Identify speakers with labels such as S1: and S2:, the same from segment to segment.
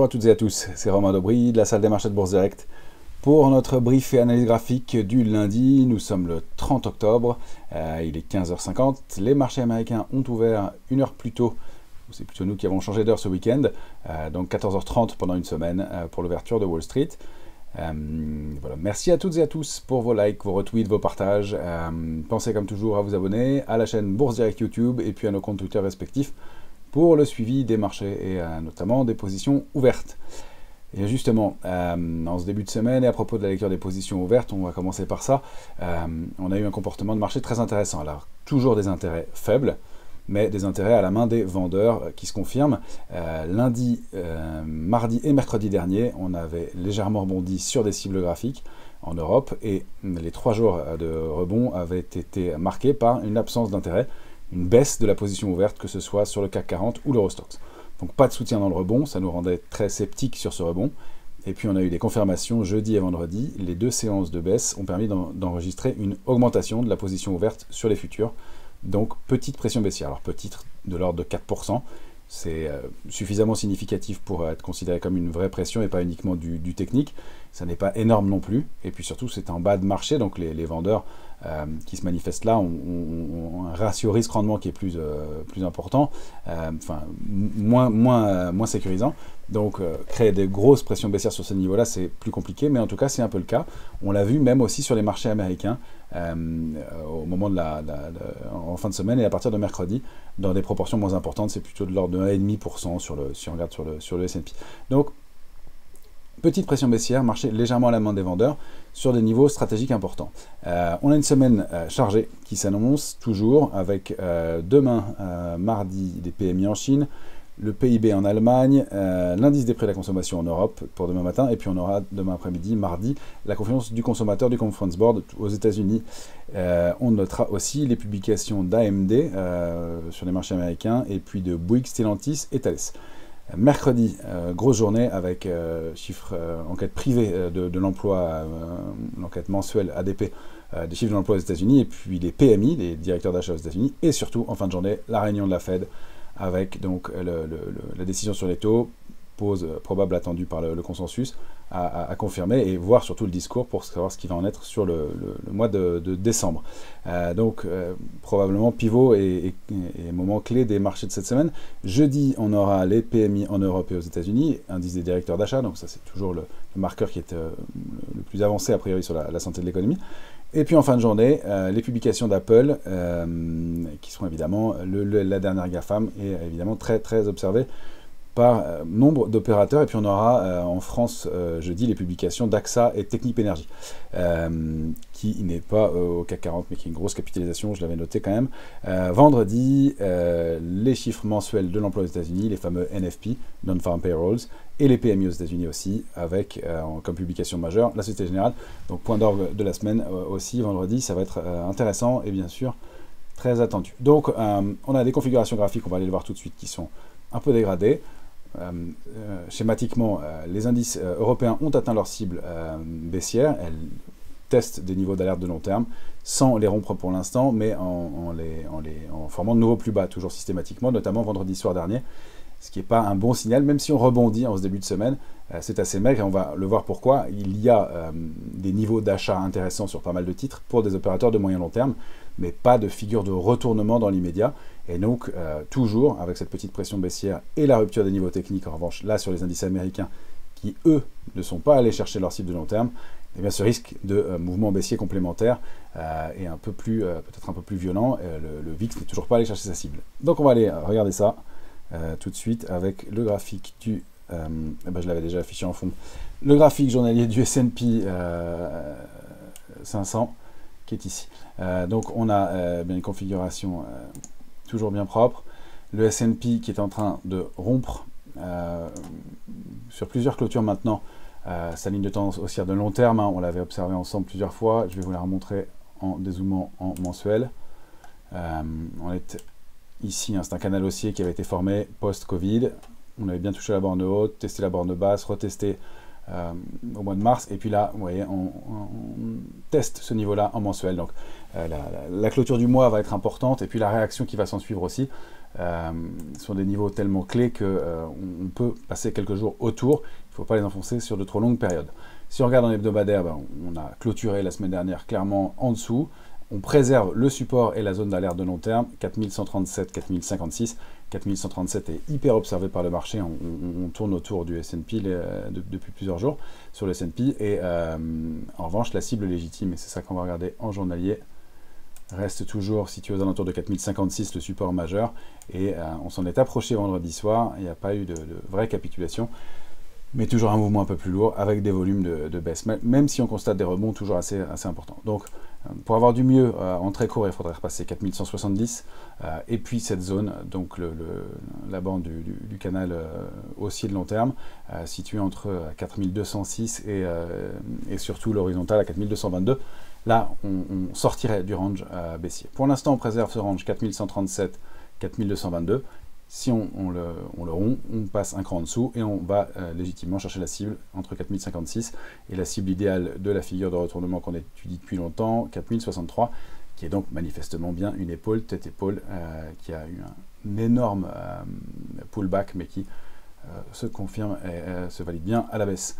S1: Bonjour à toutes et à tous, c'est Romain Daubry de la salle des marchés de Bourse Direct. Pour notre brief et analyse graphique du lundi, nous sommes le 30 octobre, il est 15h50. Les marchés américains ont ouvert une heure plus tôt, c'est plutôt nous qui avons changé d'heure ce week-end, donc 14h30 pendant une semaine pour l'ouverture de Wall Street. Voilà. Merci à toutes et à tous pour vos likes, vos retweets, vos partages. Pensez comme toujours à vous abonner à la chaîne Bourse Direct YouTube et puis à nos comptes Twitter respectifs pour le suivi des marchés et notamment des positions ouvertes. Et justement, en ce début de semaine et à propos de la lecture des positions ouvertes, on va commencer par ça. On a eu un comportement de marché très intéressant. Alors, toujours des intérêts faibles, mais des intérêts à la main des vendeurs qui se confirment. Lundi, mardi et mercredi dernier, on avait légèrement rebondi sur des cibles graphiques en Europe et les 3 jours de rebond avaient été marqués par une absence d'intérêt, une baisse de la position ouverte, que ce soit sur le CAC 40 ou l'Eurostoxx. Donc pas de soutien dans le rebond, ça nous rendait très sceptiques sur ce rebond. Et puis on a eu des confirmations jeudi et vendredi. Les 2 séances de baisse ont permis d'enregistrer une augmentation de la position ouverte sur les futurs. Donc petite pression baissière, alors petite de l'ordre de 4%. C'est suffisamment significatif pour être considéré comme une vraie pression et pas uniquement du technique. Ça n'est pas énorme non plus. Et puis surtout, c'est en bas de marché, donc les vendeurs qui se manifestent là ont un ratio risque-rendement qui est plus important, moins sécurisant. Donc créer des grosses pressions baissières sur ce niveau-là, c'est plus compliqué, mais en tout cas, c'est un peu le cas. On l'a vu même aussi sur les marchés américains au moment en fin de semaine et à partir de mercredi, dans des proportions moins importantes, c'est plutôt de l'ordre de 1,5% si on regarde sur le S&P. Donc, petite pression baissière, marché légèrement à la main des vendeurs sur des niveaux stratégiques importants. On a une semaine chargée qui s'annonce toujours avec demain, mardi, des PMI en Chine, le PIB en Allemagne, l'indice des prix de la consommation en Europe pour demain matin, et puis on aura demain après-midi, mardi, la confiance du consommateur du Conference Board aux États-Unis. On notera aussi les publications d'AMD sur les marchés américains, et puis de Bouygues, Stellantis et Thales. Mercredi, grosse journée avec chiffres enquête privée de l'emploi, l'enquête mensuelle ADP des chiffres de l'emploi aux États-Unis, et puis les PMI, les directeurs d'achat aux États-Unis, et surtout en fin de journée, la réunion de la Fed avec donc la décision sur les taux, pause probable attendue par le consensus, à confirmer, et voir surtout le discours pour savoir ce qui va en être sur le mois de décembre. Donc probablement pivot et moment clé des marchés de cette semaine. Jeudi, on aura les PMI en Europe et aux États-Unis, indice des directeurs d'achat, donc ça c'est toujours le marqueur qui est le plus avancé a priori sur la santé de l'économie. Et puis en fin de journée, les publications d'Apple, qui seront évidemment la dernière GAFAM, et évidemment très très observées par nombre d'opérateurs. Et puis on aura en France jeudi les publications d'AXA et Technip Energies, qui n'est pas au CAC 40 mais qui est une grosse capitalisation, je l'avais noté quand même. Vendredi, les chiffres mensuels de l'emploi aux États-Unis, les fameux NFP, Non-Farm Payrolls, et les PMI aux États-Unis aussi, avec comme publication majeure la Société Générale. Donc point d'orgue de la semaine aussi, vendredi, ça va être intéressant et bien sûr très attendu. Donc on a des configurations graphiques, on va aller le voir tout de suite, qui sont un peu dégradées. Schématiquement, les indices européens ont atteint leur cible baissière. Elles testent des niveaux d'alerte de long terme sans les rompre pour l'instant, mais en formant de nouveaux plus bas, toujours systématiquement, notamment vendredi soir dernier, ce qui n'est pas un bon signal, même si on rebondit en ce début de semaine. C'est assez maigre et on va le voir pourquoi. Il y a des niveaux d'achat intéressants sur pas mal de titres pour des opérateurs de moyen long terme, mais pas de figure de retournement dans l'immédiat. Et donc, toujours avec cette petite pression baissière et la rupture des niveaux techniques, en revanche, là sur les indices américains, qui eux ne sont pas allés chercher leur cible de long terme, eh bien, ce risque de mouvement baissier complémentaire est un peu plus, peut-être un peu plus violent. Le VIX n'est toujours pas allé chercher sa cible. Donc on va aller regarder ça tout de suite avec le graphique du... je l'avais déjà affiché en fond. Le graphique journalier du S&P 500 qui est ici. Donc on a bien une configuration toujours bien propre. Le S&P qui est en train de rompre sur plusieurs clôtures maintenant sa ligne de tendance haussière de long terme. On l'avait observé ensemble plusieurs fois. Je vais vous la remontrer en dézoomant en mensuel. On est ici, c'est un canal haussier qui avait été formé post-Covid. On avait bien touché la borne haute, testé la borne basse, retesté au mois de mars. Et puis là, vous voyez, on teste ce niveau-là en mensuel. Donc la clôture du mois va être importante. Et puis la réaction qui va s'en suivre aussi. sont des niveaux tellement clés qu'on peut passer quelques jours autour. Il ne faut pas les enfoncer sur de trop longues périodes. Si on regarde en hebdomadaire, on a clôturé la semaine dernière clairement en dessous. On préserve le support et la zone d'alerte de long terme, 4137, 4056. 4137 est hyper observé par le marché, on tourne autour du S&P depuis plusieurs jours sur le S&P, et en revanche la cible légitime, et c'est ça qu'on va regarder en journalier, reste toujours situé aux alentours de 4056, le support majeur, et on s'en est approché vendredi soir, il n'y a pas eu de vraie capitulation, mais toujours un mouvement un peu plus lourd avec des volumes de baisse, même si on constate des rebonds toujours assez importants. Donc pour avoir du mieux en très court, il faudrait repasser 4170 et puis cette zone, donc la bande du canal haussier de long terme, située entre 4206 et surtout l'horizontale à 4222. Là, on sortirait du range baissier. Pour l'instant, on préserve ce range 4137, 4222. Si on le rompt, on passe un cran en dessous et on va légitimement chercher la cible entre 4056 et la cible idéale de la figure de retournement qu'on étudie depuis longtemps, 4063, qui est donc manifestement bien une épaule, tête-épaule, qui a eu un énorme pullback, mais qui se confirme et se valide bien à la baisse.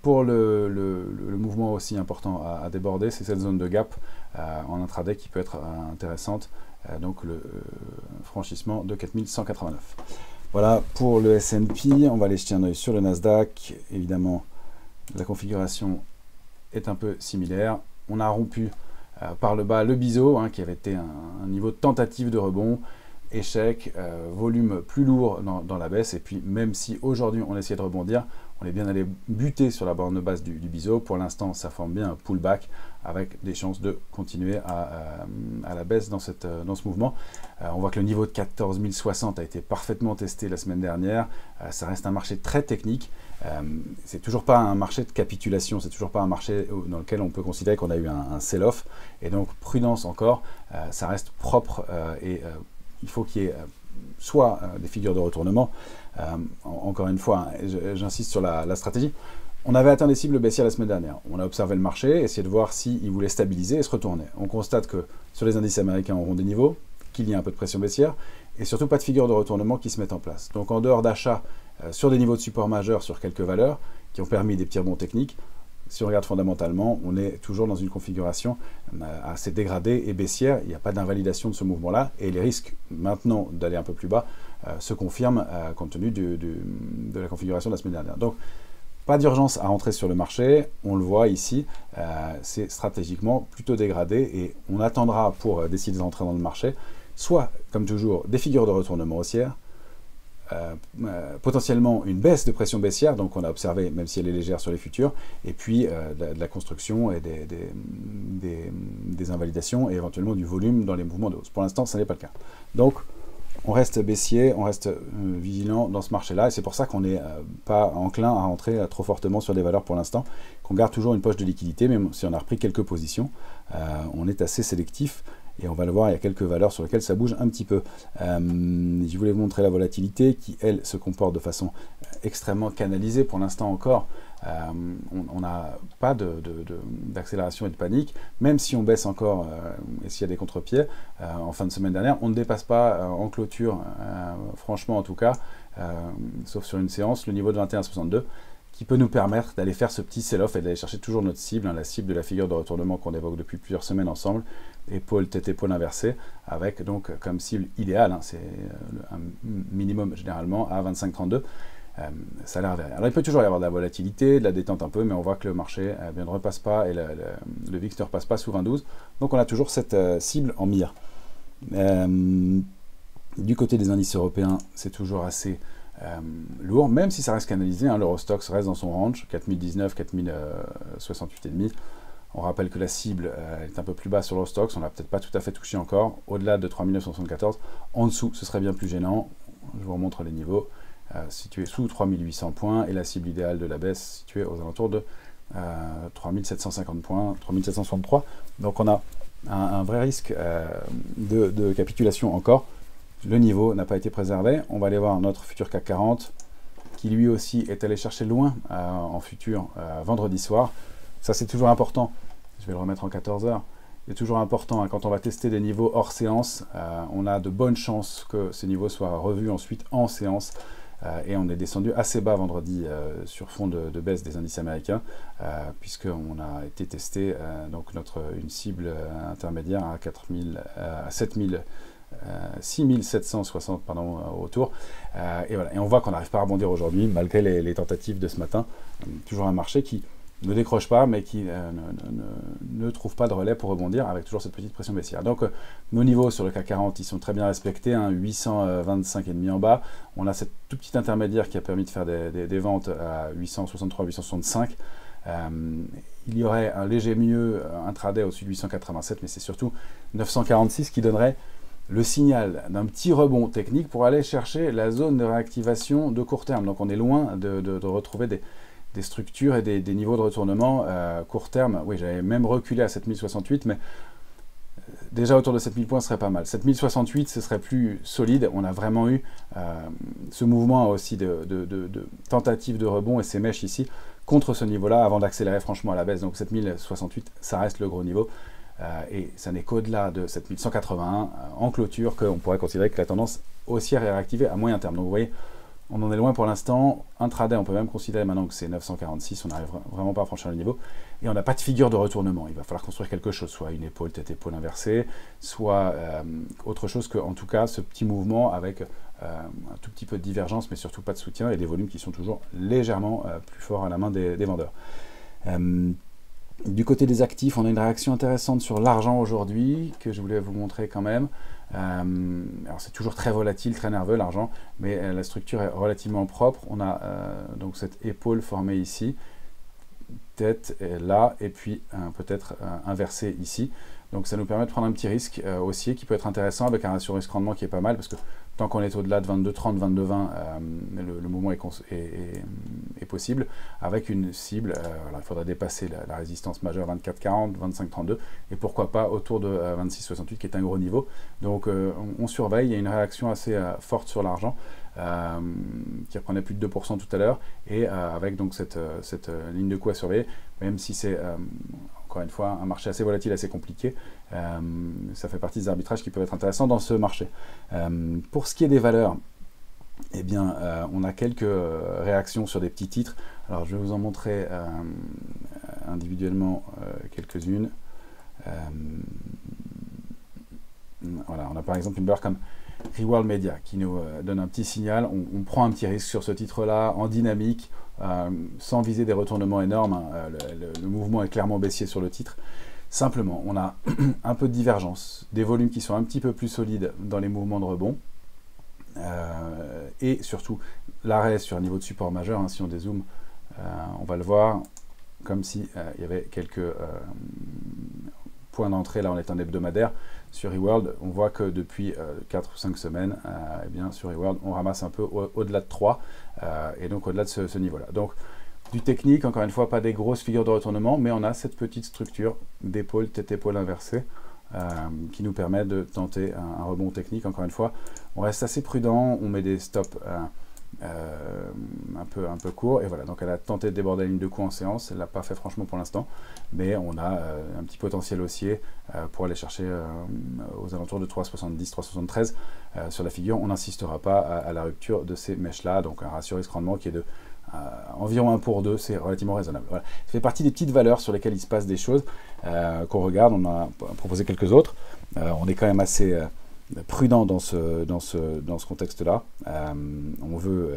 S1: Pour le mouvement aussi important à déborder, c'est cette zone de gap en intraday qui peut être intéressante. Donc le franchissement de 4189. Voilà pour le S&P. On va aller jeter un œil sur le Nasdaq. Évidemment, la configuration est un peu similaire. On a rompu par le bas le biseau, qui avait été un niveau de tentative de rebond. Échec, volume plus lourd dans la baisse. Et puis même si aujourd'hui on essaie de rebondir, on est bien allé buter sur la borne basse du biseau. Pour l'instant, ça forme bien un pullback avec des chances de continuer à la baisse dans ce mouvement. On voit que le niveau de 14 060 a été parfaitement testé la semaine dernière. Ça reste un marché très technique. C'est toujours pas un marché de capitulation, c'est toujours pas un marché dans lequel on peut considérer qu'on a eu un sell-off. Et donc prudence encore, ça reste propre et il faut qu'il y ait soit des figures de retournement. Encore une fois, j'insiste sur la stratégie. On avait atteint des cibles baissières la semaine dernière. On a observé le marché, essayé de voir s'il voulait stabiliser et se retourner. On constate que sur les indices américains, on rond des niveaux, qu'il y a un peu de pression baissière, et surtout pas de figures de retournement qui se mettent en place. Donc en dehors d'achats sur des niveaux de support majeurs sur quelques valeurs, qui ont permis des petits rebonds techniques, si on regarde fondamentalement, on est toujours dans une configuration assez dégradée et baissière. Il n'y a pas d'invalidation de ce mouvement-là, et les risques maintenant d'aller un peu plus bas se confirment compte tenu de la configuration de la semaine dernière. Donc, pas d'urgence à rentrer sur le marché, on le voit ici, c'est stratégiquement plutôt dégradé et on attendra pour décider de rentrer dans le marché, soit, comme toujours, des figures de retournement haussière, potentiellement une baisse de pression baissière, donc on a observé, même si elle est légère sur les futurs, et puis de la construction et des invalidations et éventuellement du volume dans les mouvements de hausse. Pour l'instant, ça n'est pas le cas. Donc, on reste baissier, on reste vigilant dans ce marché-là, et c'est pour ça qu'on n'est pas enclin à rentrer trop fortement sur des valeurs pour l'instant, qu'on garde toujours une poche de liquidité, même si on a repris quelques positions, on est assez sélectif, et on va le voir, il y a quelques valeurs sur lesquelles ça bouge un petit peu. Je voulais vous montrer la volatilité, qui, elle, se comporte de façon extrêmement canalisée pour l'instant encore. On n'a pas d'accélération et de panique, même si on baisse encore et s'il y a des contre-pieds en fin de semaine dernière, on ne dépasse pas en clôture, franchement en tout cas, sauf sur une séance, le niveau de 21,62 qui peut nous permettre d'aller faire ce petit sell-off et d'aller chercher toujours notre cible, la cible de la figure de retournement qu'on évoque depuis plusieurs semaines ensemble, épaule, tête, épaule inversée, avec donc comme cible idéale, c'est un minimum généralement à 25,32. Ça a l'air derrière. Alors il peut toujours y avoir de la volatilité, de la détente un peu, mais on voit que le marché ne repasse pas et le VIX ne repasse pas sous 20,12. Donc on a toujours cette cible en mire. Du côté des indices européens, c'est toujours assez lourd, même si ça reste canalisé. L'Eurostoxx reste dans son range, 4019, 4068,5. On rappelle que la cible est un peu plus bas sur l'Eurostoxx, on l'a peut-être pas tout à fait touché encore. Au-delà de 3974, en dessous, ce serait bien plus gênant. Je vous remontre les niveaux. Situé sous 3800 points et la cible idéale de la baisse située aux alentours de 3750 points, 3763. Donc on a un vrai risque de capitulation encore. Le niveau n'a pas été préservé. On va aller voir notre futur CAC 40 qui lui aussi est allé chercher loin en futur vendredi soir. Ça c'est toujours important. Je vais le remettre en 14 heures. est toujours important, hein, quand on va tester des niveaux hors séance, on a de bonnes chances que ces niveaux soient revus ensuite en séance. Et on est descendu assez bas vendredi sur fond de baisse des indices américains, puisqu'on a été testé donc une cible intermédiaire à 6760 pardon, autour. Et voilà. Et on voit qu'on n'arrive pas à rebondir aujourd'hui, malgré les tentatives de ce matin. Toujours un marché qui ne décroche pas, mais qui ne trouve pas de relais pour rebondir, avec toujours cette petite pression baissière. Donc nos niveaux sur le CAC 40, ils sont très bien respectés, hein, 825,5 en bas. On a cette tout petit intermédiaire qui a permis de faire des ventes à 863, 865. Il y aurait un léger mieux intraday au-dessus de 887, mais c'est surtout 946 qui donnerait le signal d'un petit rebond technique pour aller chercher la zone de réactivation de court terme. Donc on est loin de retrouver des structures et des niveaux de retournement court terme. Oui, j'avais même reculé à 7068, mais déjà autour de 7000 points, ce serait pas mal. 7068, ce serait plus solide. On a vraiment eu ce mouvement aussi de tentative de rebond et ces mèches ici contre ce niveau-là avant d'accélérer franchement à la baisse. Donc 7068, ça reste le gros niveau. Et ça n'est qu'au-delà de 7181 en clôture qu'on pourrait considérer que la tendance haussière est réactivée à moyen terme. Donc vous voyez, on en est loin pour l'instant. Intraday, on peut même considérer maintenant que c'est 946, on n'arrive vraiment pas à franchir le niveau. Et on n'a pas de figure de retournement. Il va falloir construire quelque chose, soit une épaule, tête-épaule inversée, soit autre chose que, en tout cas, ce petit mouvement avec un tout petit peu de divergence, mais surtout pas de soutien et des volumes qui sont toujours légèrement plus forts à la main des vendeurs. Du côté des actifs, on a une réaction intéressante sur l'argent aujourd'hui, que je voulais vous montrer quand même. Alors c'est toujours très volatile, très nerveux l'argent, mais la structure est relativement propre. On a donc cette épaule formée ici, tête là, et puis peut-être inversée ici. Donc ça nous permet de prendre un petit risque haussier qui peut être intéressant avec un ratio risque-rendement qui est pas mal, parce que tant qu'on est au-delà de 22,30, 22,20, le mouvement est possible, avec une cible, alors il faudrait dépasser la résistance majeure 24,40, 25,32, et pourquoi pas autour de 26,68 qui est un gros niveau. Donc on surveille, il y a une réaction assez forte sur l'argent, qui reprenait plus de 2% tout à l'heure, et avec donc cette ligne de coup à surveiller, même si c'est encore une fois un marché assez volatile, assez compliqué, ça fait partie des arbitrages qui peuvent être intéressants dans ce marché. Pour ce qui est des valeurs, eh bien, on a quelques réactions sur des petits titres. Alors je vais vous en montrer individuellement quelques-unes. Voilà, on a par exemple une valeur comme Reworld Media qui nous donne un petit signal. On prend un petit risque sur ce titre-là en dynamique, sans viser des retournements énormes. Hein. Le mouvement est clairement baissier sur le titre. Simplement, on a un peu de divergence, des volumes qui sont un petit peu plus solides dans les mouvements de rebond, et surtout l'arrêt sur un niveau de support majeur. Hein, si on dézoome, on va le voir comme si il y avait quelques points d'entrée. Là, on est un hebdomadaire. Sur Reworld, on voit que depuis 4 ou 5 semaines, eh bien, sur Reworld, on ramasse un peu au-delà de 3, et donc au-delà de ce niveau-là. Donc, du technique, encore une fois, pas des grosses figures de retournement, mais on a cette petite structure d'épaule, tête-épaule inversée, qui nous permet de tenter un rebond technique. Encore une fois, on reste assez prudent, on met des stops un peu courts, et voilà. Donc elle a tenté de déborder la ligne de coup en séance, elle l'a pas fait franchement pour l'instant, mais on a un petit potentiel haussier pour aller chercher aux alentours de 3,70, 3,73 sur la figure. On n'insistera pas à la rupture de ces mèches-là, donc un ratio risque-rendement qui est de environ 1 pour 2, c'est relativement raisonnable. Voilà. Ça fait partie des petites valeurs sur lesquelles il se passe des choses qu'on regarde. On a proposé quelques autres. On est quand même assez prudent dans ce contexte-là. On veut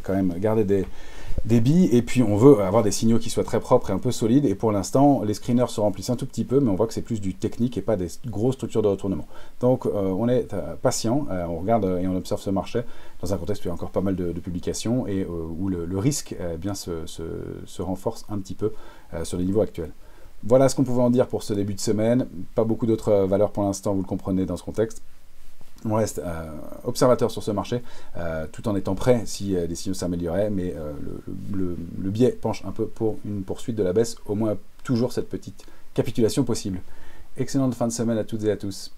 S1: quand même garder des billes, et puis on veut avoir des signaux qui soient très propres et un peu solides, et pour l'instant les screeners se remplissent un tout petit peu, mais on voit que c'est plus du technique et pas des grosses structures de retournement. Donc on est patient, on regarde et on observe ce marché dans un contexte où il y a encore pas mal de publications, et où le risque bien se renforce un petit peu sur les niveaux actuels. Voilà ce qu'on pouvait en dire pour ce début de semaine. Pas beaucoup d'autres valeurs pour l'instant, vous le comprenez dans ce contexte. On reste observateur sur ce marché, tout en étant prêt si les signaux s'amélioraient, mais le biais penche un peu pour une poursuite de la baisse, au moins toujours cette petite capitulation possible. Excellente fin de semaine à toutes et à tous.